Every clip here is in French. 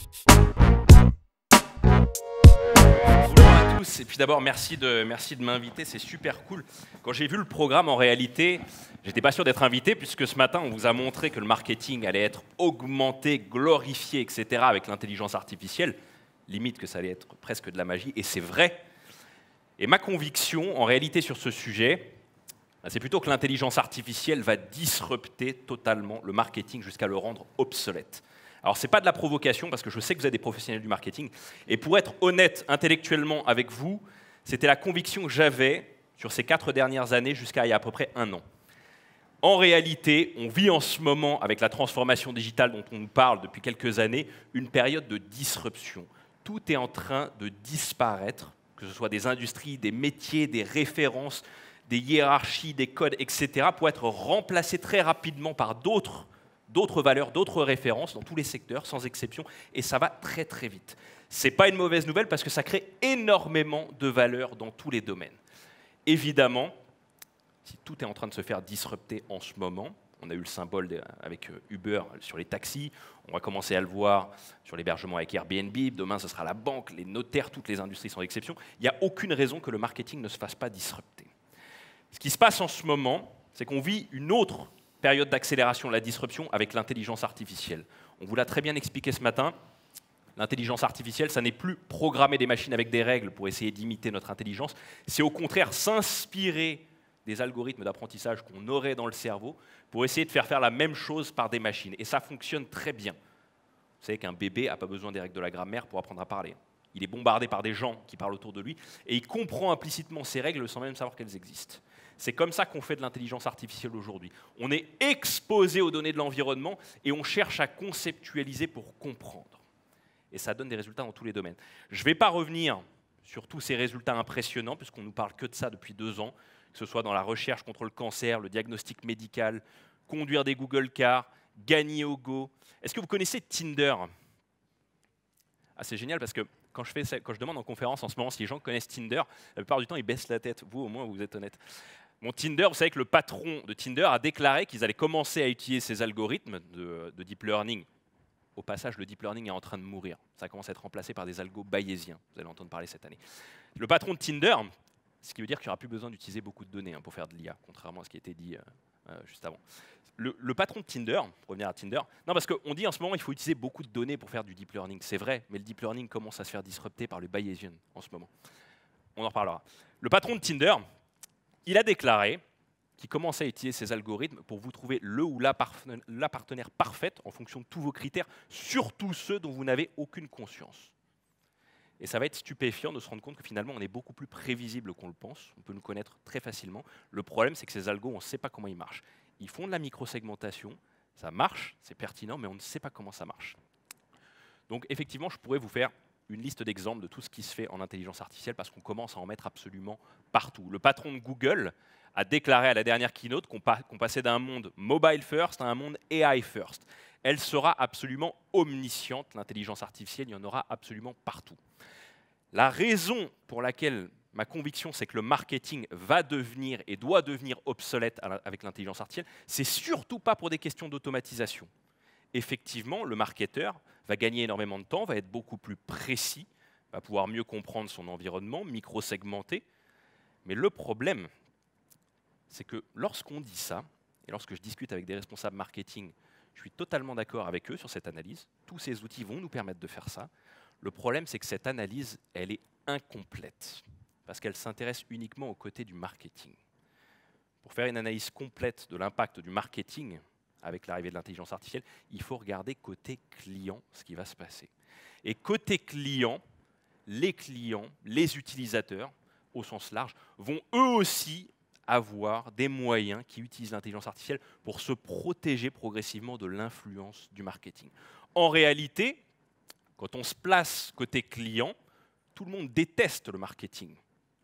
Bonjour à tous, et puis d'abord merci de m'inviter, c'est super cool. Quand j'ai vu le programme, en réalité, j'étais pas sûr d'être invité, puisque ce matin, on vous a montré que le marketing allait être augmenté, glorifié, etc. avec l'intelligence artificielle, limite que ça allait être presque de la magie, et c'est vrai. Et ma conviction, en réalité, sur ce sujet, c'est plutôt que l'intelligence artificielle va disrupter totalement le marketing jusqu'à le rendre obsolète. Alors, ce n'est pas de la provocation, parce que je sais que vous êtes des professionnels du marketing. Et pour être honnête intellectuellement avec vous, c'était la conviction que j'avais sur ces 4 dernières années jusqu'à il y a à peu près 1 an. En réalité, on vit en ce moment, avec la transformation digitale dont on nous parle depuis quelques années, une période de disruption. Tout est en train de disparaître, que ce soit des industries, des métiers, des références, des hiérarchies, des codes, etc., pour être remplacé très rapidement par d'autres valeurs, d'autres références dans tous les secteurs, sans exception, et ça va très très vite. Ce n'est pas une mauvaise nouvelle parce que ça crée énormément de valeur dans tous les domaines. Évidemment, si tout est en train de se faire disrupter en ce moment, on a eu le symbole avec Uber sur les taxis, on va commencer à le voir sur l'hébergement avec Airbnb, demain ce sera la banque, les notaires, toutes les industries sans exception, il n'y a aucune raison que le marketing ne se fasse pas disrupter. Ce qui se passe en ce moment, c'est qu'on vit une autre période d'accélération de la disruption avec l'intelligence artificielle. On vous l'a très bien expliqué ce matin. L'intelligence artificielle, ça n'est plus programmer des machines avec des règles pour essayer d'imiter notre intelligence. C'est au contraire s'inspirer des algorithmes d'apprentissage qu'on aurait dans le cerveau pour essayer de faire la même chose par des machines. Et ça fonctionne très bien. Vous savez qu'un bébé n'a pas besoin des règles de la grammaire pour apprendre à parler. Il est bombardé par des gens qui parlent autour de lui et il comprend implicitement ces règles sans même savoir qu'elles existent. C'est comme ça qu'on fait de l'intelligence artificielle aujourd'hui. On est exposé aux données de l'environnement et on cherche à conceptualiser pour comprendre. Et ça donne des résultats dans tous les domaines. Je ne vais pas revenir sur tous ces résultats impressionnants, puisqu'on ne nous parle que de ça depuis 2 ans, que ce soit dans la recherche contre le cancer, le diagnostic médical, conduire des Google Cars, gagner au Go. Est-ce que vous connaissez Tinder ? Ah, c'est génial parce que quand je demande en conférence en ce moment si les gens connaissent Tinder, la plupart du temps, ils baissent la tête. Vous, au moins, vous êtes honnête. Mon Tinder, vous savez que le patron de Tinder a déclaré qu'ils allaient commencer à utiliser ces algorithmes de deep learning. Au passage, le deep learning est en train de mourir. Ça commence à être remplacé par des algos bayésiens. Vous allez entendre parler cette année. Le patron de Tinder, ce qui veut dire qu'il n'y aura plus besoin d'utiliser beaucoup de données pour faire de l'IA, contrairement à ce qui a été dit juste avant. Le patron de Tinder, pour revenir à Tinder, non, parce qu'on dit en ce moment qu'il faut utiliser beaucoup de données pour faire du deep learning. C'est vrai, mais le deep learning commence à se faire disrupter par le Bayesian en ce moment. On en reparlera. Le patron de Tinder, il a déclaré qu'il commençait à utiliser ces algorithmes pour vous trouver le ou la partenaire parfaite en fonction de tous vos critères, surtout ceux dont vous n'avez aucune conscience. Et ça va être stupéfiant de se rendre compte que finalement, on est beaucoup plus prévisible qu'on le pense. On peut nous connaître très facilement. Le problème, c'est que ces algos, on ne sait pas comment ils marchent. Ils font de la microsegmentation, ça marche, c'est pertinent, mais on ne sait pas comment ça marche. Donc effectivement, je pourrais vous faire une liste d'exemples de tout ce qui se fait en intelligence artificielle parce qu'on commence à en mettre absolument partout. Le patron de Google a déclaré à la dernière keynote qu'on passait d'un monde mobile first à un monde AI first. Elle sera absolument omnisciente, l'intelligence artificielle, il y en aura absolument partout. La raison pour laquelle ma conviction, c'est que le marketing va devenir et doit devenir obsolète avec l'intelligence artificielle, c'est surtout pas pour des questions d'automatisation. Effectivement, le marketeur va gagner énormément de temps, va être beaucoup plus précis, va pouvoir mieux comprendre son environnement, micro-segmenter. Mais le problème, c'est que lorsqu'on dit ça, et lorsque je discute avec des responsables marketing, je suis totalement d'accord avec eux sur cette analyse. Tous ces outils vont nous permettre de faire ça. Le problème, c'est que cette analyse, elle est incomplète, parce qu'elle s'intéresse uniquement au côté du marketing. Pour faire une analyse complète de l'impact du marketing, avec l'arrivée de l'intelligence artificielle, il faut regarder côté client ce qui va se passer. Et côté client, les utilisateurs, au sens large, vont eux aussi avoir des moyens qui utilisent l'intelligence artificielle pour se protéger progressivement de l'influence du marketing. En réalité, quand on se place côté client, tout le monde déteste le marketing.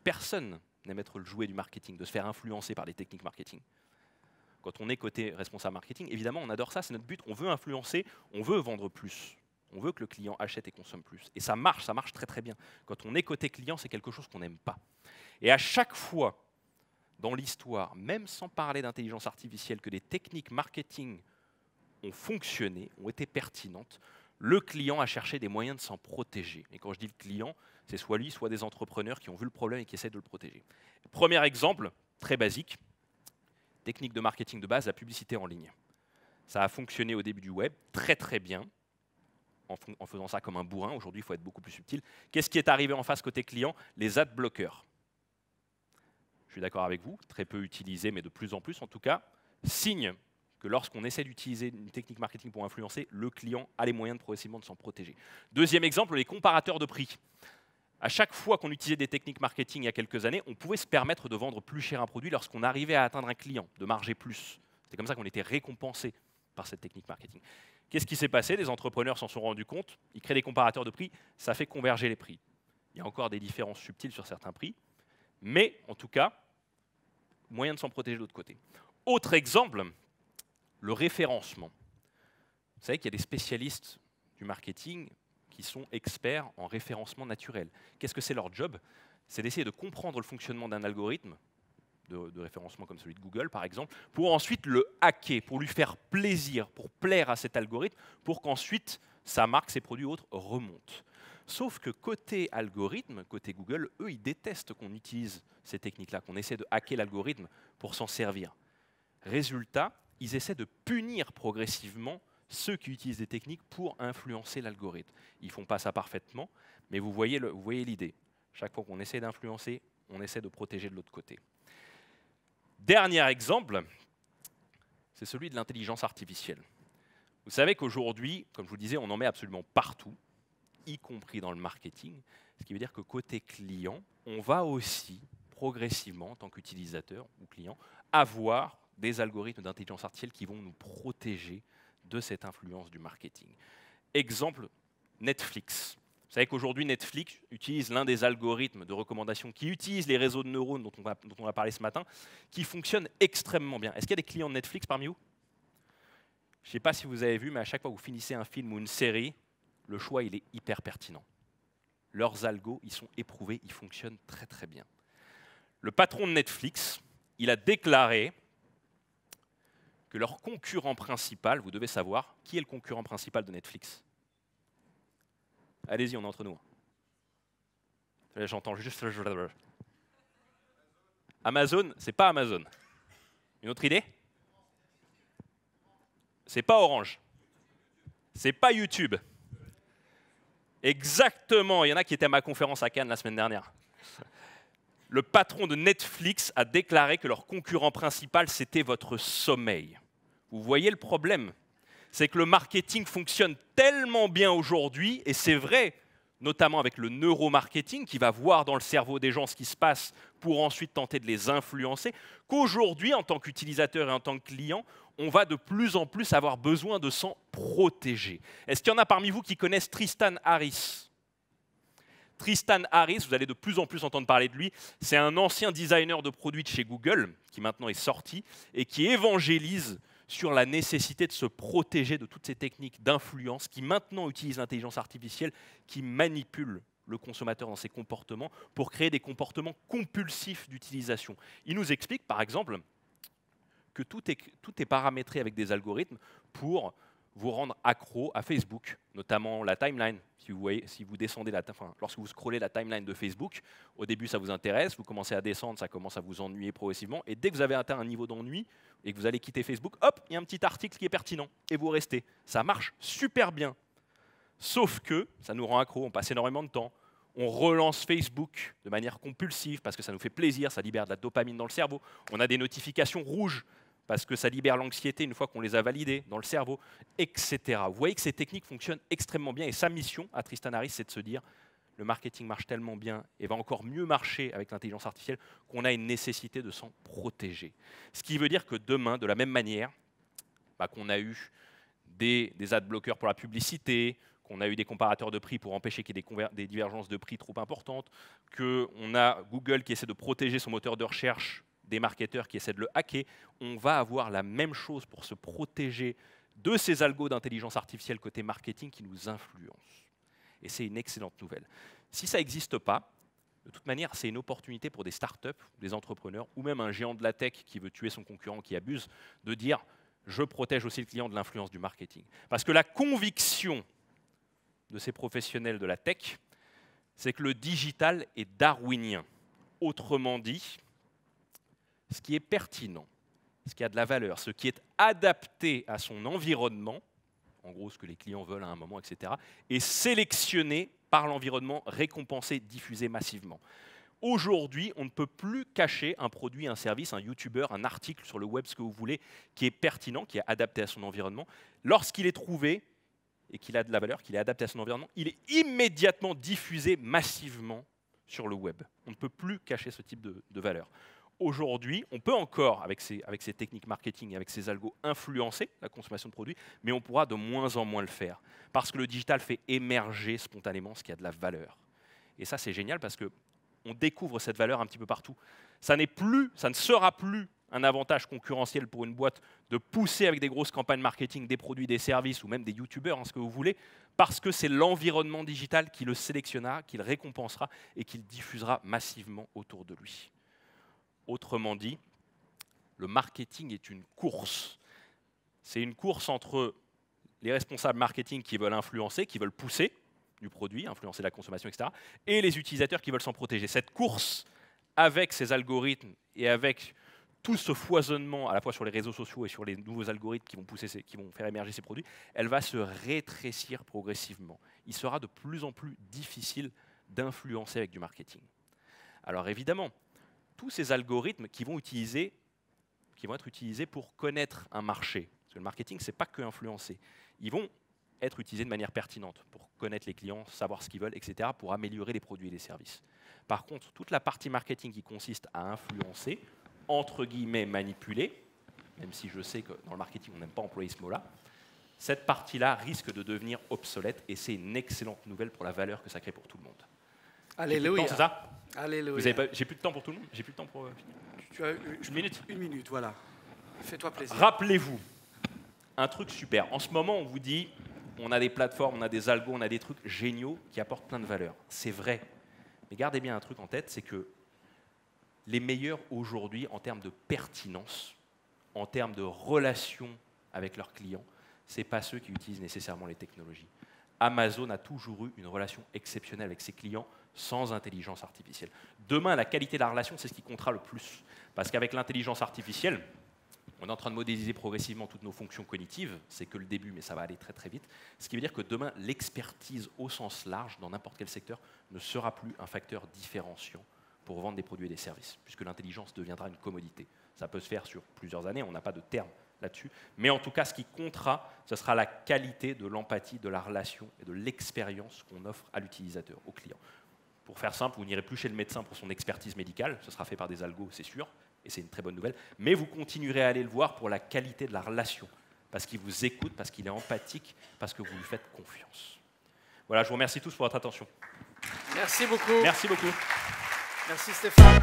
Personne n'aime être le jouet du marketing, de se faire influencer par les techniques marketing. Quand on est côté responsable marketing, évidemment, on adore ça, c'est notre but. On veut influencer, on veut vendre plus. On veut que le client achète et consomme plus. Et ça marche très très bien. Quand on est côté client, c'est quelque chose qu'on n'aime pas. Et à chaque fois, dans l'histoire, même sans parler d'intelligence artificielle, que des techniques marketing ont fonctionné, ont été pertinentes, le client a cherché des moyens de s'en protéger. Et quand je dis le client, c'est soit lui, soit des entrepreneurs qui ont vu le problème et qui essaient de le protéger. Premier exemple, très basique, technique de marketing de base, la publicité en ligne. Ça a fonctionné au début du web très très bien, en faisant ça comme un bourrin. Aujourd'hui, il faut être beaucoup plus subtil. Qu'est-ce qui est arrivé en face côté client? Les ad bloqueurs. Je suis d'accord avec vous, très peu utilisés, mais de plus en plus en tout cas, signe que lorsqu'on essaie d'utiliser une technique marketing pour influencer, le client a les moyens de progressivement de s'en protéger. Deuxième exemple, les comparateurs de prix. À chaque fois qu'on utilisait des techniques marketing il y a quelques années, on pouvait se permettre de vendre plus cher un produit lorsqu'on arrivait à atteindre un client, de marger plus. C'est comme ça qu'on était récompensé par cette technique marketing. Qu'est-ce qui s'est passé? Des entrepreneurs s'en sont rendus compte, ils créent des comparateurs de prix, ça fait converger les prix. Il y a encore des différences subtiles sur certains prix, mais en tout cas, moyen de s'en protéger de l'autre côté. Autre exemple, le référencement. Vous savez qu'il y a des spécialistes du marketing qui sont experts en référencement naturel. Qu'est-ce que c'est leur job? C'est d'essayer de comprendre le fonctionnement d'un algorithme de référencement comme celui de Google, par exemple, pour ensuite le hacker, pour lui faire plaisir, pour plaire à cet algorithme, pour qu'ensuite sa marque, ses produits ou autres remontent. Sauf que côté algorithme, côté Google, eux, ils détestent qu'on utilise ces techniques-là, qu'on essaie de hacker l'algorithme pour s'en servir. Résultat, ils essaient de punir progressivement ceux qui utilisent des techniques pour influencer l'algorithme. Ils ne font pas ça parfaitement, mais vous voyez l'idée. Chaque fois qu'on essaie d'influencer, on essaie de protéger de l'autre côté. Dernier exemple, c'est celui de l'intelligence artificielle. Vous savez qu'aujourd'hui, comme je vous le disais, on en met absolument partout, y compris dans le marketing, ce qui veut dire que côté client, on va aussi progressivement, en tant qu'utilisateur ou client, avoir des algorithmes d'intelligence artificielle qui vont nous protéger de cette influence du marketing. Exemple, Netflix. Vous savez qu'aujourd'hui, Netflix utilise l'un des algorithmes de recommandation qui utilise les réseaux de neurones dont on va parler ce matin, qui fonctionne extrêmement bien. Est-ce qu'il y a des clients de Netflix parmi vous? Je ne sais pas si vous avez vu, mais à chaque fois que vous finissez un film ou une série, le choix, il est hyper pertinent. Leurs algos, ils sont éprouvés, ils fonctionnent très très bien. Le patron de Netflix, il a déclaré que leur concurrent principal, vous devez savoir, qui est le concurrent principal de Netflix? Allez-y, on est entre nous. J'entends juste... Amazon, c'est pas Amazon. Une autre idée? C'est pas Orange. C'est pas YouTube. Exactement, il y en a qui étaient à ma conférence à Cannes la semaine dernière. Le patron de Netflix a déclaré que leur concurrent principal, c'était votre sommeil. Vous voyez le problème? C'est que le marketing fonctionne tellement bien aujourd'hui, et c'est vrai, notamment avec le neuromarketing, qui va voir dans le cerveau des gens ce qui se passe pour ensuite tenter de les influencer, qu'aujourd'hui, en tant qu'utilisateur et en tant que client, on va de plus en plus avoir besoin de s'en protéger. Est-ce qu'il y en a parmi vous qui connaissent Tristan Harris? Tristan Harris, vous allez de plus en plus entendre parler de lui, c'est un ancien designer de produits de chez Google, qui maintenant est sorti, et qui évangélise sur la nécessité de se protéger de toutes ces techniques d'influence qui maintenant utilisent l'intelligence artificielle, qui manipulent le consommateur dans ses comportements pour créer des comportements compulsifs d'utilisation. Il nous explique, par exemple, que tout est paramétré avec des algorithmes pour vous rendre accro à Facebook, notamment la timeline. Si vous descendez lorsque vous scrollez la timeline de Facebook, au début ça vous intéresse, vous commencez à descendre, ça commence à vous ennuyer progressivement, et dès que vous avez atteint un niveau d'ennui et que vous allez quitter Facebook, hop, il y a un petit article qui est pertinent, et vous restez. Ça marche super bien. Sauf que ça nous rend accro, on passe énormément de temps, on relance Facebook de manière compulsive parce que ça nous fait plaisir, ça libère de la dopamine dans le cerveau, on a des notifications rouges, parce que ça libère l'anxiété une fois qu'on les a validées dans le cerveau, etc. Vous voyez que ces techniques fonctionnent extrêmement bien, et sa mission à Tristan Harris, c'est de se dire le marketing marche tellement bien et va encore mieux marcher avec l'intelligence artificielle qu'on a une nécessité de s'en protéger. Ce qui veut dire que demain, de la même manière qu'on a eu des ad-bloqueurs pour la publicité, qu'on a eu des comparateurs de prix pour empêcher qu'il y ait des divergences de prix trop importantes, qu'on a Google qui essaie de protéger son moteur de recherche des marketeurs qui essaient de le hacker, on va avoir la même chose pour se protéger de ces algos d'intelligence artificielle côté marketing qui nous influencent. Et c'est une excellente nouvelle. Si ça n'existe pas, de toute manière, c'est une opportunité pour des startups, des entrepreneurs, ou même un géant de la tech qui veut tuer son concurrent, qui abuse, de dire « je protège aussi le client de l'influence du marketing ». Parce que la conviction de ces professionnels de la tech, c'est que le digital est darwinien. Autrement dit, ce qui est pertinent, ce qui a de la valeur, ce qui est adapté à son environnement, en gros ce que les clients veulent à un moment, etc., est sélectionné par l'environnement, récompensé, diffusé massivement. Aujourd'hui, on ne peut plus cacher un produit, un service, un YouTuber, un article sur le web, ce que vous voulez, qui est pertinent, qui est adapté à son environnement. Lorsqu'il est trouvé et qu'il a de la valeur, qu'il est adapté à son environnement, il est immédiatement diffusé massivement sur le web. On ne peut plus cacher ce type de valeur. Aujourd'hui, on peut encore, avec ces techniques marketing et avec ces algos, influencer la consommation de produits, mais on pourra de moins en moins le faire, parce que le digital fait émerger spontanément ce qui a de la valeur. Et ça, c'est génial, parce qu'on découvre cette valeur un petit peu partout. Ça ne sera plus un avantage concurrentiel pour une boîte de pousser avec des grosses campagnes marketing des produits, des services, ou même des youtubeurs, ce que vous voulez, parce que c'est l'environnement digital qui le sélectionnera, qui le récompensera et qui le diffusera massivement autour de lui. Autrement dit, le marketing est une course. C'est une course entre les responsables marketing qui veulent influencer, qui veulent pousser du produit, influencer la consommation, etc., et les utilisateurs qui veulent s'en protéger. Cette course, avec ces algorithmes et avec tout ce foisonnement, à la fois sur les réseaux sociaux et sur les nouveaux algorithmes qui vont faire émerger ces produits, elle va se rétrécir progressivement. Il sera de plus en plus difficile d'influencer avec du marketing. Alors évidemment, tous ces algorithmes qui vont être utilisés pour connaître un marché. Parce que le marketing, ce n'est pas que influencer. Ils vont être utilisés de manière pertinente pour connaître les clients, savoir ce qu'ils veulent, etc., pour améliorer les produits et les services. Par contre, toute la partie marketing qui consiste à influencer, entre guillemets manipuler, même si je sais que dans le marketing, on n'aime pas employer ce mot-là, cette partie-là risque de devenir obsolète et c'est une excellente nouvelle pour la valeur que ça crée pour tout le monde. Alléluia. C'est ça ? Alléluia. J'ai plus de temps pour tout le monde ? J'ai plus de temps pour finir ? Tu as une minute ? Une minute, voilà. Fais-toi plaisir. Rappelez-vous, un truc super. En ce moment, on vous dit, on a des plateformes, on a des algos, on a des trucs géniaux qui apportent plein de valeur. C'est vrai. Mais gardez bien un truc en tête, c'est que les meilleurs aujourd'hui, en termes de pertinence, en termes de relation avec leurs clients, ce n'est pas ceux qui utilisent nécessairement les technologies. Amazon a toujours eu une relation exceptionnelle avec ses clients sans intelligence artificielle. Demain, la qualité de la relation, c'est ce qui comptera le plus. Parce qu'avec l'intelligence artificielle, on est en train de modéliser progressivement toutes nos fonctions cognitives. C'est que le début, mais ça va aller très très vite. Ce qui veut dire que demain, l'expertise au sens large, dans n'importe quel secteur, ne sera plus un facteur différenciant pour vendre des produits et des services, puisque l'intelligence deviendra une commodité. Ça peut se faire sur plusieurs années, on n'a pas de terme là-dessus. Mais en tout cas, ce qui comptera, ce sera la qualité de l'empathie, de la relation et de l'expérience qu'on offre à l'utilisateur, au client. Pour faire simple, vous n'irez plus chez le médecin pour son expertise médicale, ce sera fait par des algos, c'est sûr, et c'est une très bonne nouvelle, mais vous continuerez à aller le voir pour la qualité de la relation, parce qu'il vous écoute, parce qu'il est empathique, parce que vous lui faites confiance. Voilà, je vous remercie tous pour votre attention. Merci beaucoup. Merci beaucoup. Merci Stéphane.